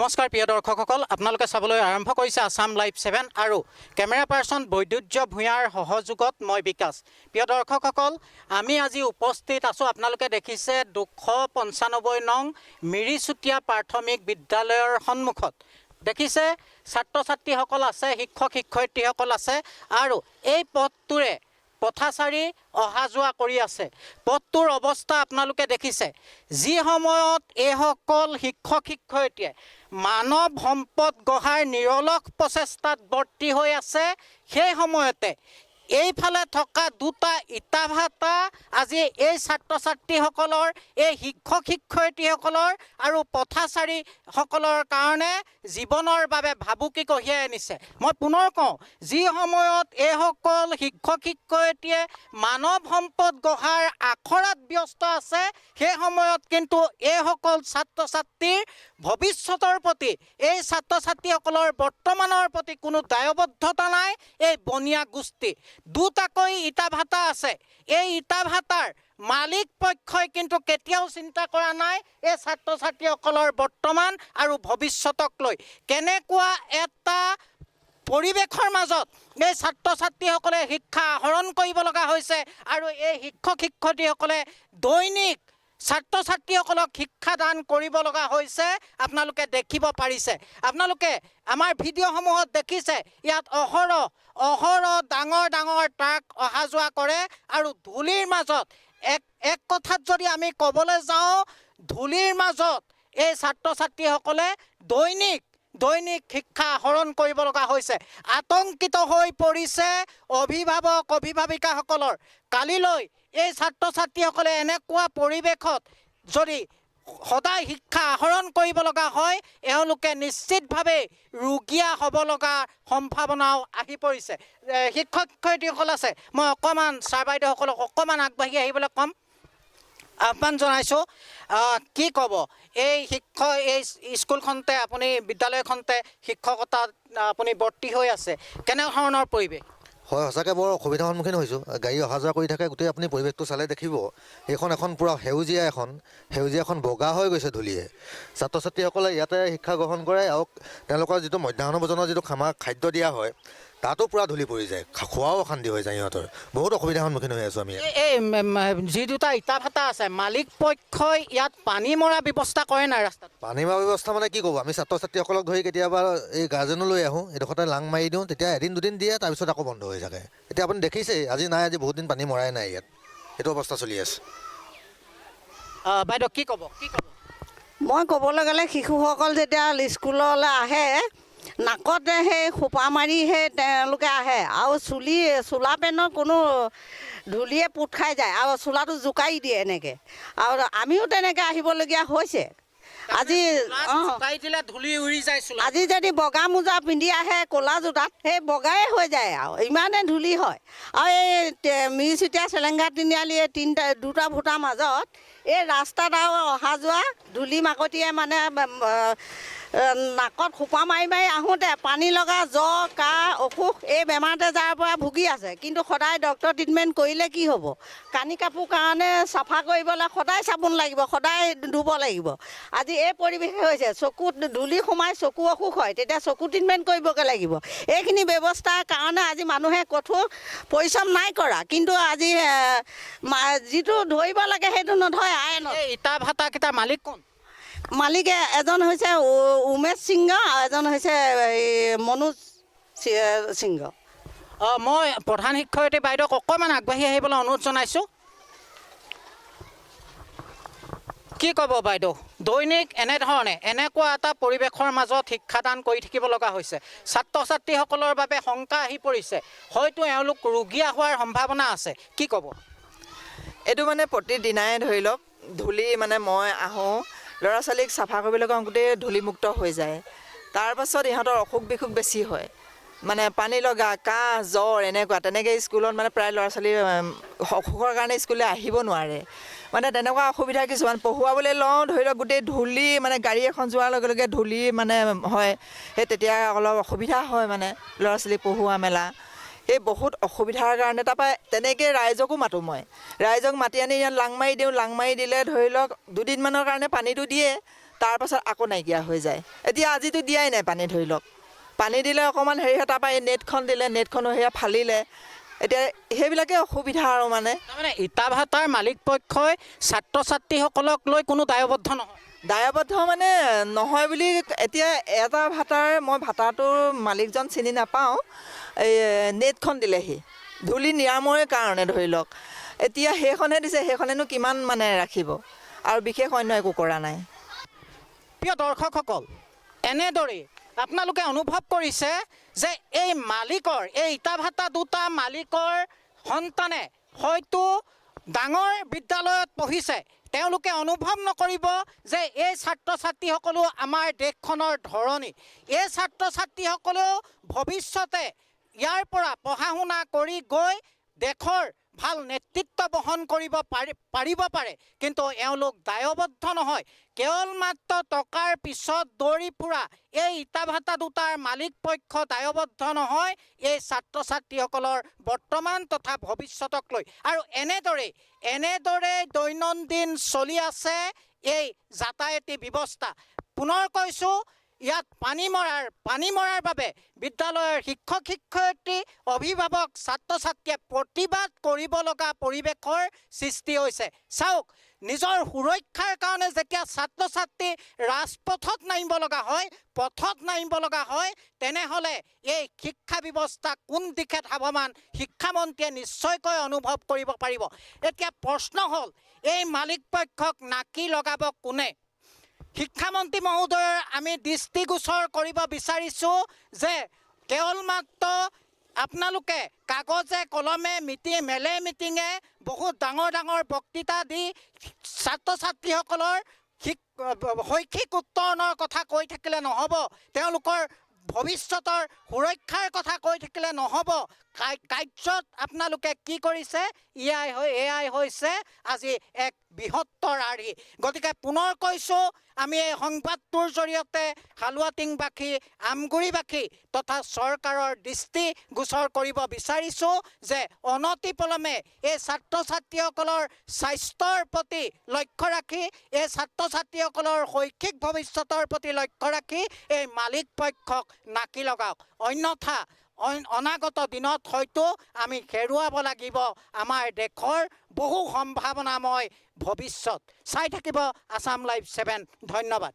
নমস্কাৰ প্ৰিয় দৰ্শকসকল, আপোনালোকে চাবলৈ আৰম্ভ কৰিছে আসাম লাইভ 7 আৰু কেমেৰা পাৰ্চন বৈদ্যুজ্য ভূঞাৰ সহযোগত মই বিকাশ। প্ৰিয় দৰ্শকসকল, আমি আজি উপস্থিত আছোঁ, আপোনালোকে দেখিছে 295 নং মিৰিচুতীয়া প্ৰাথমিক বিদ্যালয়ৰ সন্মুখত। দেখিছে ছাত্ৰ ছাত্ৰীসকল আছে, শিক্ষক শিক্ষয়িত্ৰীসকল আছে আৰু এই পথটোৰে পথাচাৰী অহা যোৱা কৰি আছে। পথটোৰ অৱস্থা আপোনালোকে দেখিছে। যি সময়ত এইসকল শিক্ষক শিক্ষয়িত্ৰীয়ে মানৱ সম্পদ গঢ়াৰ নিৰলস প্ৰচেষ্টাত বৰ্তি হৈ আছে, সেই সময়তে এইফালে থকা দুটা ইটা ভাটা আজি এই ছাত্ৰ ছাত্ৰীসকলৰ, এই শিক্ষক শিক্ষয়িত্ৰীসকলৰ আৰু পথাচাৰীসকলৰ কাৰণে জীৱনৰ বাবে ভাবুকি কঢ়িয়াই আনিছে। মই পুনৰ কওঁ, যি সময়ত এইসকল শিক্ষক শিক্ষয়িত্ৰীয়ে মানৱ সম্পদ গঢ়াৰ আখৰাত ব্যস্ত আছে, সেই সময়ত কিন্তু এইসকল ছাত্ৰ ছাত্ৰীৰ ভৱিষ্যতৰ প্ৰতি, এই ছাত্ৰ ছাত্ৰীসকলৰ বৰ্তমানৰ প্ৰতি কোনো দায়বদ্ধতা নাই। এই বনিয়া গোষ্ঠী দুটাকৈ ইটা ভাটা আছে, এই ইটা ভাটাৰ মালিক পক্ষই কিন্তু কেতিয়াও চিন্তা কৰা নাই এই ছাত্ৰ ছাত্ৰীসকলৰ বৰ্তমান আৰু ভৱিষ্যতক লৈ। কেনেকুৱা এটা পৰিৱেশৰ মাজত এই ছাত্ৰ ছাত্ৰীসকলে শিক্ষা আহৰণ কৰিব লগা হৈছে আৰু এই শিক্ষক শিক্ষয়িত্ৰীসকলে দৈনিক ছাত্ৰ ছাত্ৰীসকলক শিক্ষাদান কৰিব লগা হৈছে, আপোনালোকে দেখিব পাৰিছে। আপোনালোকে আমাৰ ভিডিঅ'সমূহত দেখিছে, ইয়াত অহৰহ ডাঙৰ ডাঙৰ ট্ৰাক অহা যোৱা কৰে আৰু ধূলিৰ মাজত এক কথাত যদি আমি ক'বলৈ যাওঁ, ধূলিৰ মাজত এই ছাত্ৰ ছাত্ৰীসকলে দৈনিক শিক্ষা আহৰণ কৰিব লগা হৈছে। আতংকিত হৈ পৰিছে অভিভাৱক অভিভাৱিকাসকলৰ। কালিলৈ এই ছাত্ৰ ছাত্ৰীসকলে এনেকুৱা পৰিৱেশত যদি সদায় শিক্ষা আহৰণ কৰিব লগা হয়, এওঁলোকে নিশ্চিতভাৱে ৰুগীয়া হ'ব লগা সম্ভাৱনাও আহি পৰিছে। শিক্ষক শিক্ষয়িত্ৰীসকল আছে, মই অকণমান ছাৰ বাইদেউসকলক অকণমান আগবাঢ়ি আহিবলৈ ক'ম, আহ্বান জনাইছোঁ। কি ক'ব, এই স্কুলখনতে আপুনি, বিদ্যালয়খনতে শিক্ষকতাত আপুনি বৰ্তি হৈ আছে, কেনেধৰণৰ পৰিৱেশ? হয়, সঁচাকৈ বৰ অসুবিধাৰ সন্মুখীন হৈছোঁ। গাড়ী অহা যোৱা কৰি থাকে, গোটেই আপুনি পৰিৱেশটো চালে দেখিব, এখন পূৰা সেউজীয়া এখন বগা হৈ গৈছে ধূলিয়ে। ছাত্ৰ ছাত্ৰীসকলে ইয়াতে শিক্ষা গ্ৰহণ কৰে আৰু তেওঁলোকৰ যিটো মধ্যাহ্ন ভোজনৰ যিটো খাদ্য দিয়া হয়, তাতো পূৰা ধূলি পৰি যায়, খোৱাও অশান্তি হৈ যায় সিহঁতৰ। বহুত অসুবিধাৰ সন্মুখীন হৈ আছোঁ আমি। এই যি দুটা ইটা ভাটা আছে, মালিক পক্ষই ইয়াত পানী মৰা ব্যৱস্থা কৰে নাই ৰাস্তাত? পানী মৰা ব্যৱস্থা মানে কি ক'ব, আমি ছাত্ৰ ছাত্ৰীসকলক ধৰি কেতিয়াবা এই গাৰ্জেনো লৈ আহোঁ, এডোখৰতে লাং মাৰি দিওঁ, তেতিয়া এদিন দুদিন দিয়ে, তাৰপিছত আকৌ বন্ধ হৈ থাকে। এতিয়া আপুনি দেখিছেই, আজি বহুত দিন পানী মৰাই নাই ইয়াত, সেইটো অৱস্থা চলি আছে। বাইদেউ কি ক'ব? মই ক'বলৈ গ'লে শিশুসকল যেতিয়া স্কুললৈ আহে, নাকতে সেই সোপা মাৰি তেওঁলোকে আহে আৰু চোলা পেণ্টত কোনো ধূলিয়ে পোত খাই যায় আৰু চোলাটো জোকাৰি দিয়ে এনেকৈ, আৰু আমিও তেনেকৈ আহিবলগীয়া হৈছে। আজি যদি বগা মোজা পিন্ধি আহে ক'লা জোতাত, সেই বগাই হৈ যায় আৰু ইমানেই ধূলি হয়। আৰু এই মিৰিচুতীয়া চেলেংগা তিনিআলি এই দুটা ভূটাৰ মাজত এই ৰাস্তাত আৰু অহা যোৱা ধূলি মাকতিয়ে মানে নাকত সোপা মাৰি আহোঁতে পানী লগা জ্বৰ, কাহ, অসুখ এই বেমাৰতে যাৰ পৰা ভুগি আছে। কিন্তু সদায় ডক্তৰ ট্ৰিটমেণ্ট কৰিলে কি হ'ব? কানি কাপোৰ কাৰণে চাফা কৰিবলৈ সদায় চাবোন লাগিব, সদায় ধুব লাগিব। আজি এই পৰিৱেশে হৈছে, চকুত ধূলি সোমাই চকু অসুখ হয়, তেতিয়া চকু ট্ৰিটমেণ্ট কৰিবগৈ লাগিব। এইখিনি ব্যৱস্থাৰ কাৰণে আজি মানুহে কঠোৰ পৰিশ্ৰম নাই কৰা, কিন্তু আজি যিটো ধৰিব লাগে সেইটো নধৰে। ইটা ভাটাকেইটা মালিক কোন? মালিকে এজন হৈছে উমেশ সিংহ আৰু এজন হৈছে মনোজ সিংহ। মই প্ৰধান শিক্ষয়িত্ৰী বাইদেউক অকণমান আগবাঢ়ি আহিবলৈ অনুৰোধ জনাইছোঁ। কি ক'ব বাইদেউ, দৈনিক এনেকুৱা এটা পৰিৱেশৰ মাজত শিক্ষাদান কৰি থাকিব লগা হৈছে, ছাত্ৰ ছাত্ৰীসকলৰ বাবে শংকা আহি পৰিছে, হয়তো এওঁলোক ৰুগীয়া হোৱাৰ সম্ভাৱনা আছে, কি ক'ব? এইটো মানে প্ৰতিদিনাই ধৰি লওক ধূলি, মানে মই আহোঁ ল'ৰা ছোৱালীক চাফা কৰিবলৈ কওঁ, গোটেই ধূলিমুক্ত হৈ যায়। তাৰপাছত ইহঁতৰ অসুখ বিসুখ বেছি হয়, মানে পানী লগা, কাহ, জ্বৰ তেনেকৈ স্কুলত মানে প্ৰায় ল'ৰা ছোৱালী অসুখৰ কাৰণে স্কুললৈ আহিব নোৱাৰে। মানে তেনেকুৱা অসুবিধা কিছুমান, পঢ়ুৱাবলৈ লওঁ ধৰি লওক গোটেই ধূলি, মানে গাড়ী এখন যোৱাৰ লগে লগে ধূলি মানে হয়, সেই তেতিয়া অলপ অসুবিধা হয় মানে ল'ৰা ছোৱালী পঢ়ুৱা মেলা। এই বহুত অসুবিধাৰ কাৰণে তাৰপৰা তেনেকৈ ৰাইজকো মাতোঁ, ৰাইজক মাতি আনি ইয়াত লাং মাৰি দিওঁ। লাং মাৰি দিলে ধৰি লওক দুদিনমানৰ কাৰণে পানীটো দিয়ে, তাৰপাছত আকৌ নাইকিয়া হৈ যায়। এতিয়া আজিতো দিয়াই নাই পানী, ধৰি লওক পানী দিলে অকণমান হেৰি হয়, তাৰপৰা এই নেটখন দিলে, নেটখনো সেয়া ফালিলে। এতিয়া সেইবিলাকে অসুবিধা আৰু মানে। তাৰমানে ইটা ভাটাৰ মালিক পক্ষই ছাত্ৰ ছাত্ৰীসকলক লৈ কোনো দায়বদ্ধ নহয়। দায়বদ্ধ মানে নহয় বুলি এতিয়া এটা ভাটাৰ, মই ভাটাটোৰ মালিকজন চিনি নাপাওঁ, এই নেটখন দিলেহি ধূলি নিৰাময়ৰ কাৰণে ধৰি লওক। এতিয়া সেইখনহে দিছে, সেইখনেনো কিমান মানে ৰাখিব, আৰু বিশেষ অন্য একো কৰা নাই। প্ৰিয় দৰ্শকসকল, এনেদৰেই আপোনালোকে অনুভৱ কৰিছে যে এই মালিকৰ, এই ইটা ভাটা দুটা মালিকৰ সন্তানে হয়তো ডাঙৰ বিদ্যালয়ত পঢ়িছে। তেওঁলোকে অনুভৱ নকৰিব যে এই ছাত্ৰ ছাত্ৰীসকলো আমাৰ দেশখনৰ ধৰণী। এই ছাত্ৰ ছাত্ৰীসকলেও ভৱিষ্যতে ইয়াৰ পৰা পঢ়া শুনা কৰি গৈ দেশৰ ভাল নেতৃত্ব বহন কৰিব পাৰিব পাৰে, কিন্তু এওঁলোক দায়বদ্ধ নহয়। কেৱল মাত্ৰ টকাৰ পিছত দৌৰি ফুৰা এই ইটা ভাটা দুটাৰ মালিক পক্ষ দায়বদ্ধ নহয় এই ছাত্ৰ ছাত্ৰীসকলৰ বৰ্তমান তথা ভৱিষ্যতক লৈ। আৰু এনেদৰে দৈনন্দিন চলি আছে এই যাতায়াতী ব্যৱস্থা। পুনৰ কৈছোঁ, ইয়াত পানী মৰাৰ বাবে বিদ্যালয়ৰ শিক্ষক শিক্ষয়িত্ৰী, অভিভাৱক, ছাত্ৰ ছাত্ৰীয়ে প্ৰতিবাদ কৰিব লগা পৰিৱেশৰ সৃষ্টি হৈছে। চাওক, নিজৰ সুৰক্ষাৰ কাৰণে যেতিয়া ছাত্ৰ ছাত্ৰী ৰাজপথত নামিব লগা হয়, তেনেহ'লে এই শিক্ষা ব্যৱস্থা কোন দিশে ধাৱমান শিক্ষামন্ত্ৰীয়ে নিশ্চয়কৈ অনুভৱ কৰিব পাৰিব। এতিয়া প্ৰশ্ন হ'ল, এই মালিক পক্ষক নাকি লগাব কোনে? শিক্ষামন্ত্ৰী মহোদয়ৰ আমি দৃষ্টিগোচৰ কৰিব বিচাৰিছোঁ যে কেৱল মাত্ৰ আপোনালোকে কাগজে কলমে মিটিঙে বহুত ডাঙৰ বক্তৃতা দি ছাত্ৰ ছাত্ৰীসকলৰ শৈক্ষিক উত্তৰণৰ কথা কৈ থাকিলে নহ'ব, তেওঁলোকৰ ভৱিষ্যতৰ সুৰক্ষাৰ কথা কৈ থাকিলে নহ'ব। কাৰ্যত আপোনালোকে কি কৰিছে? এয়াই হৈছে আজি এক বৃহত্তৰ আৰ্হি। গতিকে পুনৰ কৈছোঁ, আমি এই সংবাদটোৰ জৰিয়তে হালুৱাটিংবাসী, আমগুৰিবাসী তথা চৰকাৰৰ দৃষ্টি গোচৰ কৰিব বিচাৰিছোঁ যে অনতিপলমে এই ছাত্ৰ ছাত্ৰীসকলৰ স্বাস্থ্যৰ প্ৰতি লক্ষ্য ৰাখি, এই ছাত্ৰ ছাত্ৰীসকলৰ শৈক্ষিক ভৱিষ্যতৰ প্ৰতি লক্ষ্য ৰাখি এই মালিক পক্ষক নাকি লগাওক। অন্যথা অনাগত দিনত হয়তো আমি হেৰুৱাব লাগিব আমাৰ দেশৰ বহু সম্ভাৱনাময় ভৱিষ্যত। চাই থাকিব আছাম লাইভ 7। ধন্যবাদ।